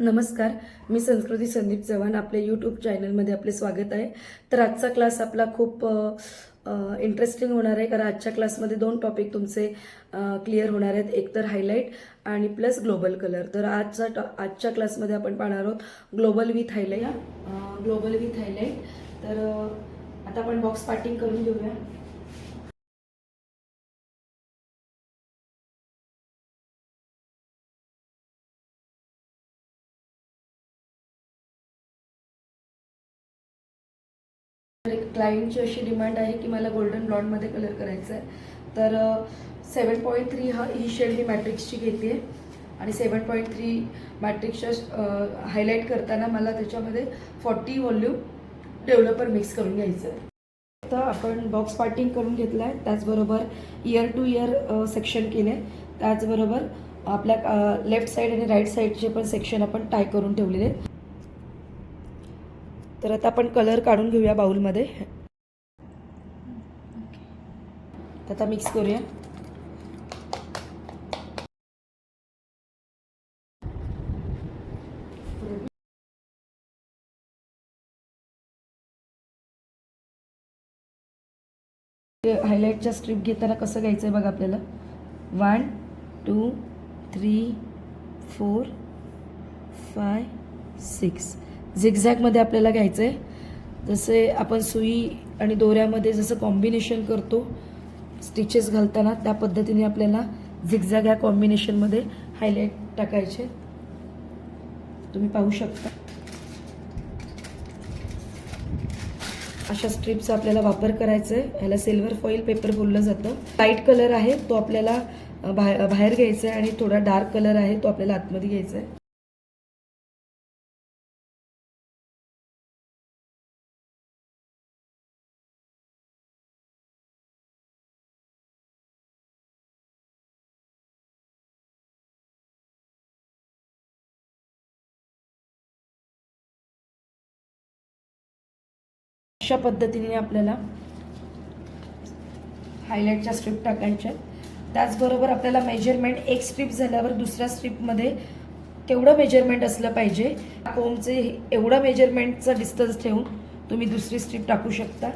नमस्कार, मी संस्कृती संदीप चव्हाण. आपल्या यूट्यूब चॅनलमध्ये आपले स्वागत आहे. तर आजचा क्लास आपला खूप इंटरेस्टिंग होणार आहे, कारण आजच्या क्लासमध्ये 2 टॉपिक तुमचे क्लिअर होणार आहेत. एक तर हायलाईट आणि प्लस ग्लोबल कलर. तर आजच्या क्लासमध्ये आपण पाहणार आहोत ग्लोबल विथ हायलाईट. तर आता आपण बॉक्स पार्टिंग करून घेऊया. क्लायंटची अशी डिमांड आहे की मला गोल्डन ब्लॉन्डमध्ये कलर करायचा आहे. तर 7.3 ही शेड मी मॅट्रिक्सची घेते आहे आणि 7.3 मॅट्रिक्सच्या हायलाईट करताना मला त्याच्यामध्ये 40 व्हॉल्यूम डेव्हलपर मिक्स करून घ्यायचं आहे. आता आपण बॉक्स पार्टिंग करून घेतला आहे, त्याचबरोबर इयर टू इयर सेक्शन केले, त्याचबरोबर आपल्या लेफ्ट साईड आणि राईट साईडचे पण सेक्शन आपण टाय करून ठेवलेले. तर आता आपण कलर काढून घेऊया बाउलमध्ये. आता मिक्स करूया. हायलाईटच्या स्ट्रीप घेताना कसं घ्यायचं आहे बघा आपल्याला. 1 2 3 4 5 6 झिगझॅगमध्ये आपल्याला घ्यायचं आहे. जसे आपण सुई आणि दोऱ्यामध्ये जसं कॉम्बिनेशन करतो स्टिचेस घालताना, त्या पद्धतीने आपल्याला झिगझॅग ह्या कॉम्बिनेशनमध्ये हायलाईट टाकायचे. तुम्ही पाहू शकता अशा स्ट्रिपचा आपल्याला वापर करायचा आहे. ह्याला सिल्वर फॉईल पेपर बोललं जातं. लाईट कलर आहे तो आपल्याला बाहेर घ्यायचा आहे आणि थोडा डार्क कलर आहे तो आपल्याला आतमध्ये घ्यायचा आहे. अशा पद्धतीने आपल्याला हायलाईटच्या स्ट्रिप टाकायच्या. त्याचबरोबर आपल्याला मेजरमेंट एक स्ट्रिप झाल्यावर दुसऱ्या स्ट्रिपमध्ये तेवढं मेजरमेंट असलं पाहिजे. कोमचे एवढं मेजरमेंटचा डिस्टन्स ठेवून तुम्ही दुसरी स्ट्रिप टाकू शकता.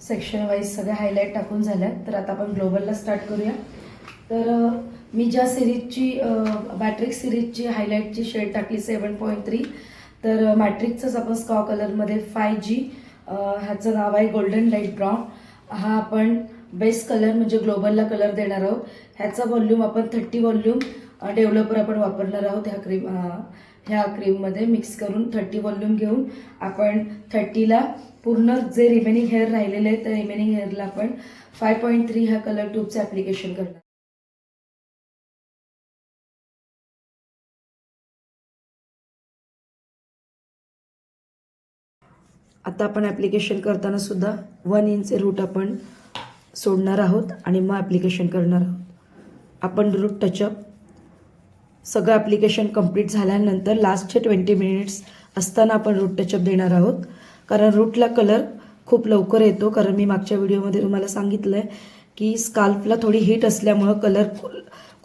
सेक्शन वाईज सगळ्या हायलाईट टाकून झाल्या. तर आता आपण ग्लोबलला स्टार्ट करूया. तर मी ज्या सिरीजची मॅट्रिक्स सिरीजची हायलाईटची शेड टाकली 7.3, तर मॅट्रिक्सच आपण स्कॉ कलरमध्ये 5G ह्याचं नाव आहे गोल्डन लाईट ब्राऊन. हा आपण बेस्ट कलर म्हणजे ग्लोबलला कलर देणार आहोत. ह्याचा व्हॉल्यूम आपण 30 व्हॉल्यूम डेव्हलपर आपण वापरणार आहोत. ह्या क्रीममध्ये मिक्स करून 30 व्हॉल्यूम घेऊन आपण 30ला पूर्ण जे रिमेनिंग हेअर राहिलेले आहेत त्या रिमेनिंग हेअरला आपण 5.3 ह्या कलर ट्यूबचं ॲप्लिकेशन करणार. आता आपण ॲप्लिकेशन करताना सुद्धा 1 इंच रूट आपण सोडणार आहोत आणि मग ॲप्लिकेशन करणार आहोत. आपण रूट टचअप सगळं ॲप्लिकेशन कंप्लीट झाल्यानंतर लास्टचे 20 मिनिट्स असताना आपण रूट टचअप देणार आहोत. कारण रूटला कलर खूप लवकर येतो. कारण मी मागच्या व्हिडिओमध्ये तुम्हाला सांगितलं आहे की स्काल्पला थोडी हीट असल्यामुळं कलर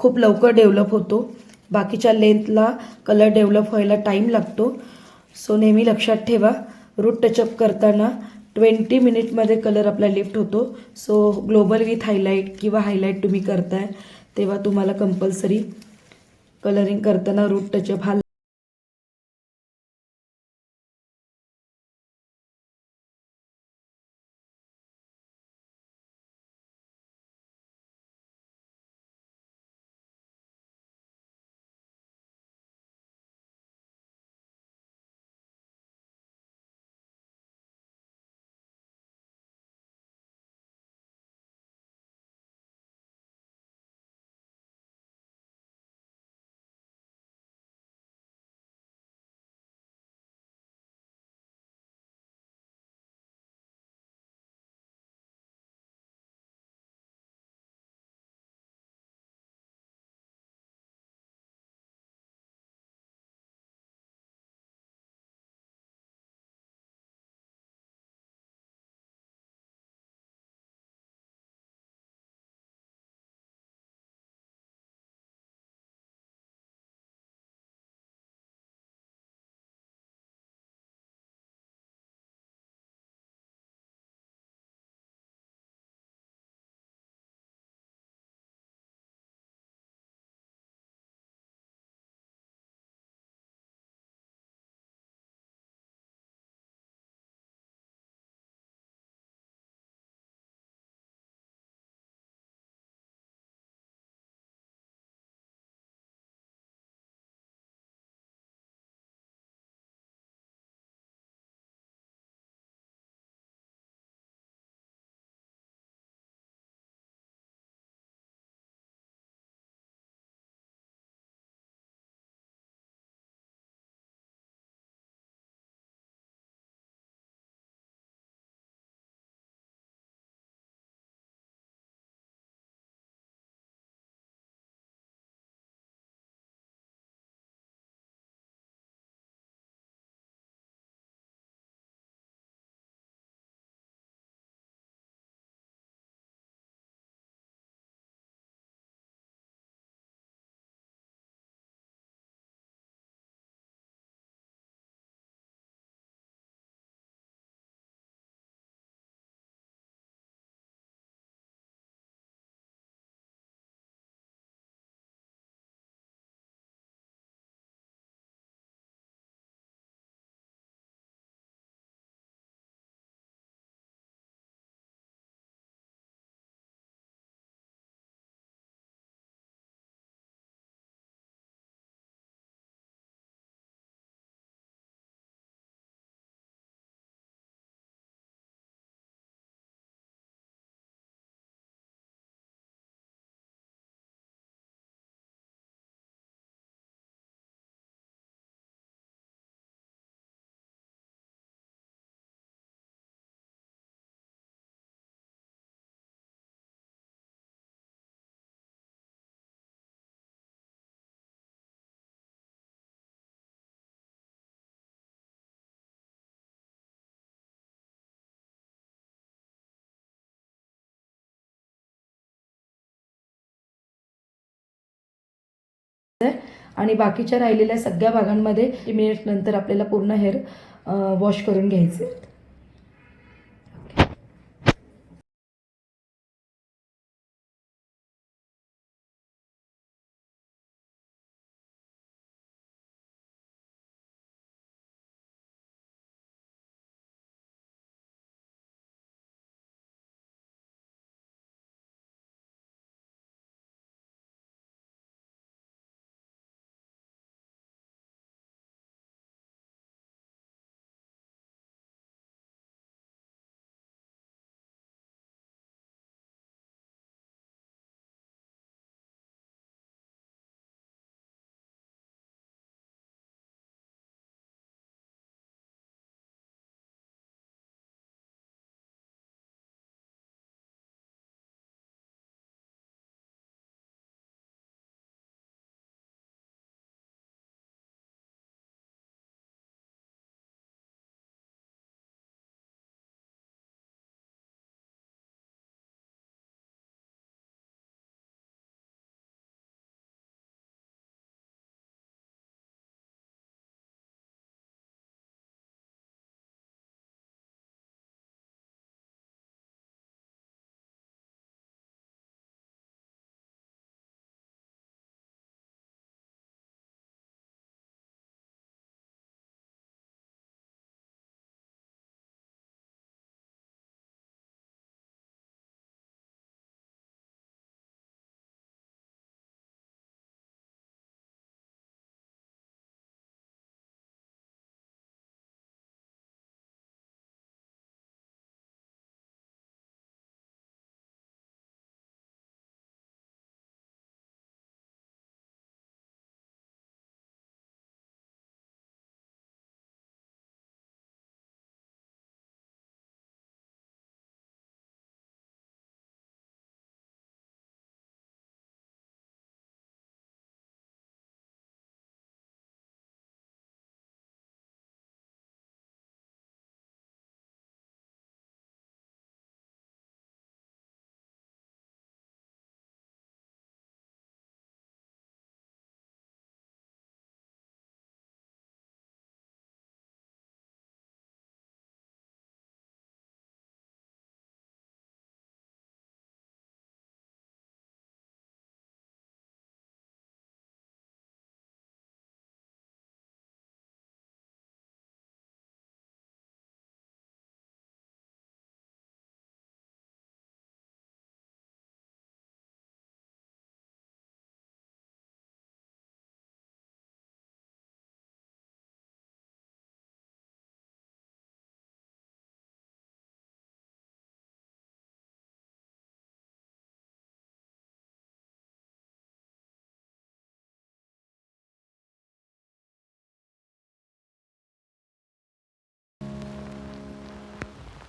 खूप लवकर डेव्हलप होतो. बाकीच्या लेंथला कलर डेव्हलप व्हायला टाईम लागतो. सो नेहमी लक्षात ठेवा, रूट टचअप करताना 20 मिनिटमध्ये कलर आपला लिफ्ट होतो. सो ग्लोबल विथ हायलाईट किंवा हायलाईट तुम्ही करताय तेव्हा तुम्हाला कंपल्सरी कलरिंग करताना रूट टचअप हा आणि बाकीच्या राहिलेल्या सगळ्या भागांमध्ये मिनिट नंतर आपल्याला पूर्ण हेअर वॉश करून घ्यायचे.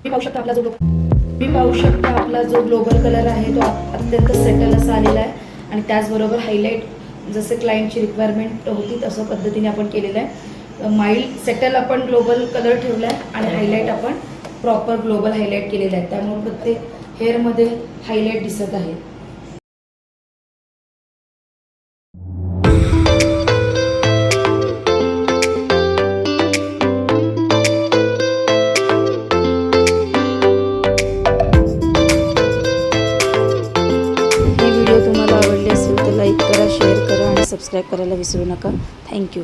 मी पाहू शकता आपला जो ग्लोबल कलर आहे तो अत्यंत सेटल असा आलेला आहे आणि त्याचबरोबर हायलाईट जसे क्लायंटची रिक्वायरमेंट होती तसं पद्धतीने आपण केलेलं आहे. माइल्ड सेटल आपण ग्लोबल कलर ठेवला आहे आणि हायलाईट आपण प्रॉपर ग्लोबल हायलाईट केलेलं आहे, त्यामुळे प्रत्येक हेअरमध्ये हायलाईट दिसत आहे. ही व्हिडिओ तुम्हाला आवडली असेल तर लाईक करा, शेअर करा आणि सबस्क्राईब करायला विसरू नका. थँक्यू.